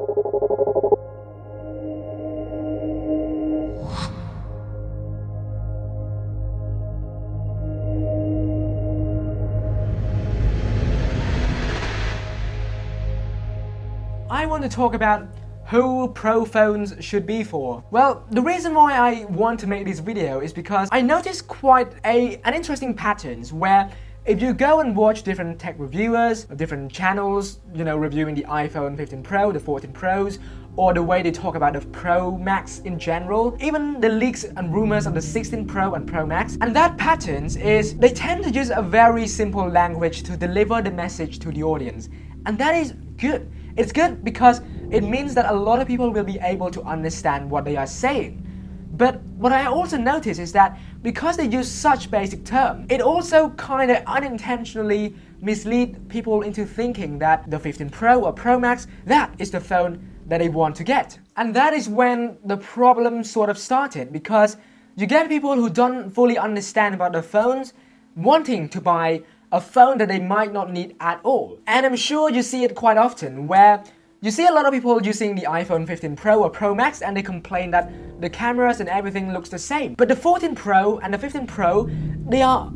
I want to talk about who pro phones should be for. Well, the reason why I want to make this video is because I noticed quite an interesting patterns where if you go and watch different tech reviewers, different channels, reviewing the iPhone 15 Pro, the 14 Pros, or the way they talk about the Pro Max in general, even the leaks and rumors of the 16 Pro and Pro Max, and that patterns is they tend to use a very simple language to deliver the message to the audience, and that is good. It's good because it means that a lot of people will be able to understand what they are saying. But what I also notice is that because they use such basic terms, it also kind of unintentionally mislead people into thinking that the 15 Pro or Pro Max, that is the phone that they want to get. And that is when the problem sort of started, because you get people who don't fully understand about the phones wanting to buy a phone that they might not need at all. And I'm sure you see it quite often where you see a lot of people using the iPhone 15 Pro or Pro Max and they complain that the cameras and everything looks the same. But the 14 Pro and the 15 Pro, they are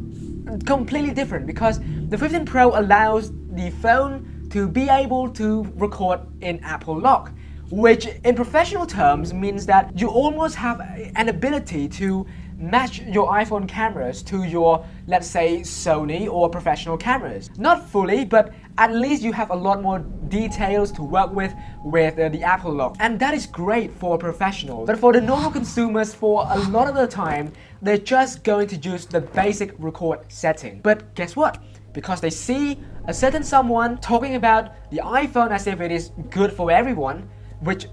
completely different because the 15 Pro allows the phone to be able to record in Apple Lock, which in professional terms means that you almost have an ability to match your iPhone cameras to your, let's say, Sony or professional cameras. Not fully, but at least you have a lot more details to work with the Apple Lock. And that is great for professionals. But for the normal consumers, for a lot of the time, they're just going to use the basic record setting. But guess what? Because they see a certain someone talking about the iPhone as if it is good for everyone, which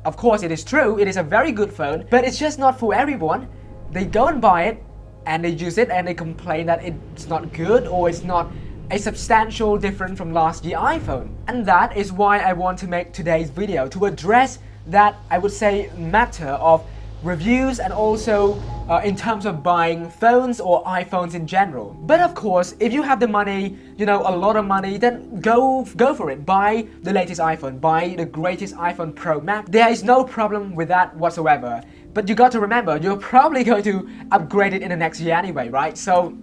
of course it is true, it is a very good phone, but it's just not for everyone. They go and buy it and they use it and they complain that it's not good or it's not a substantial difference from last year's iPhone. And that is why I want to make today's video, to address that, I would say, matter of reviews and also in terms of buying phones or iPhones in general. But of course, if you have the money, a lot of money, then go for it. Buy the latest iPhone, buy the greatest iPhone Pro Max. There is no problem with that whatsoever. But you got to remember, you're probably going to upgrade it in the next year anyway, right? So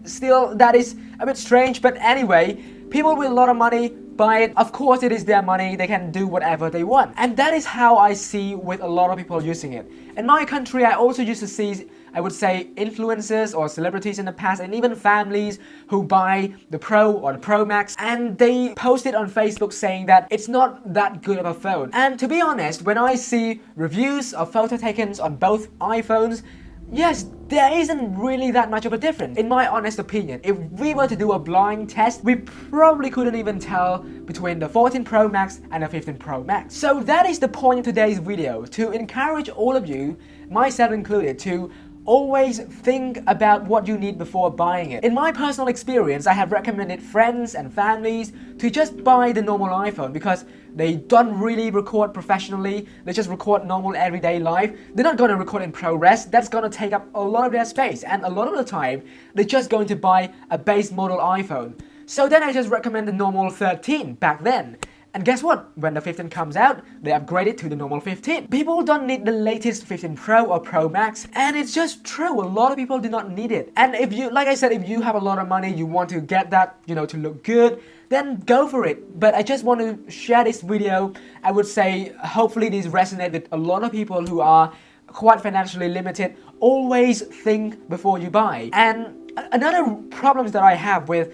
still, that is a bit strange, but anyway, people with a lot of money buy it. Of course, it is their money, they can do whatever they want. And that is how I see with a lot of people using it. In my country, I also used to see, I would say, influencers or celebrities in the past, and even families who buy the Pro or the Pro Max, and they post it on Facebook saying that it's not that good of a phone. And to be honest, when I see reviews of photo taken on both iPhones, yes, there isn't really that much of a difference. In my honest opinion, if we were to do a blind test, we probably couldn't even tell between the 14 Pro Max and the 15 Pro Max. So that is the point of today's video, to encourage all of you, myself included, to always think about what you need before buying it. In my personal experience, I have recommended friends and families to just buy the normal iPhone because they don't really record professionally, they just record normal everyday life. They're not going to record in ProRes, that's going to take up a lot of their space, and a lot of the time, they're just going to buy a base model iPhone. So then I just recommend the normal 13 back then. And guess what? When the 15 comes out, they upgrade it to the normal 15. People don't need the latest 15 Pro or Pro Max, and it's just true. A lot of people do not need it. And if you, like I said, if you have a lot of money, you want to get that, to look good, then go for it. But I just want to share this video. I would say, hopefully this resonates with a lot of people who are quite financially limited. Always think before you buy. And another problems that I have with,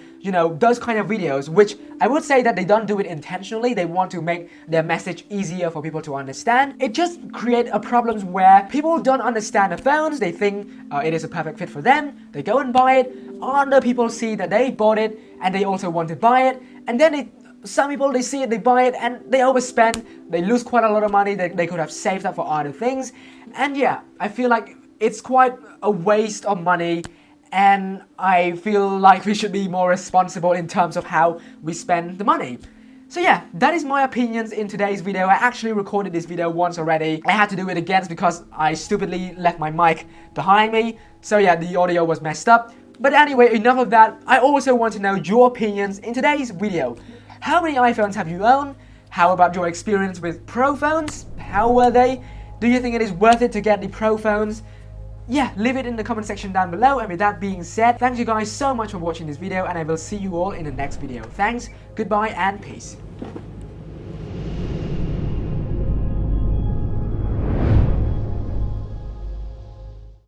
those kind of videos, which I would say that they don't do it intentionally, they want to make their message easier for people to understand. It just creates a problems where people don't understand the phones, they think it is a perfect fit for them, they go and buy it, other people see that they bought it and they also want to buy it, and then some people, they see it, they buy it, and they overspend, they lose quite a lot of money that they could have saved up for other things. And yeah, I feel like it's quite a waste of money, and I feel like we should be more responsible in terms of how we spend the money. So yeah, that is my opinions in today's video. I actually recorded this video once already. I had to do it again because I stupidly left my mic behind me. So yeah, the audio was messed up. But anyway, enough of that. I also want to know your opinions in today's video. How many iPhones have you owned? How about your experience with Pro phones? How were they? Do you think it is worth it to get the Pro phones? Yeah, leave it in the comment section down below. And with that being said, thank you guys so much for watching this video, and I will see you all in the next video. Thanks, goodbye, and peace.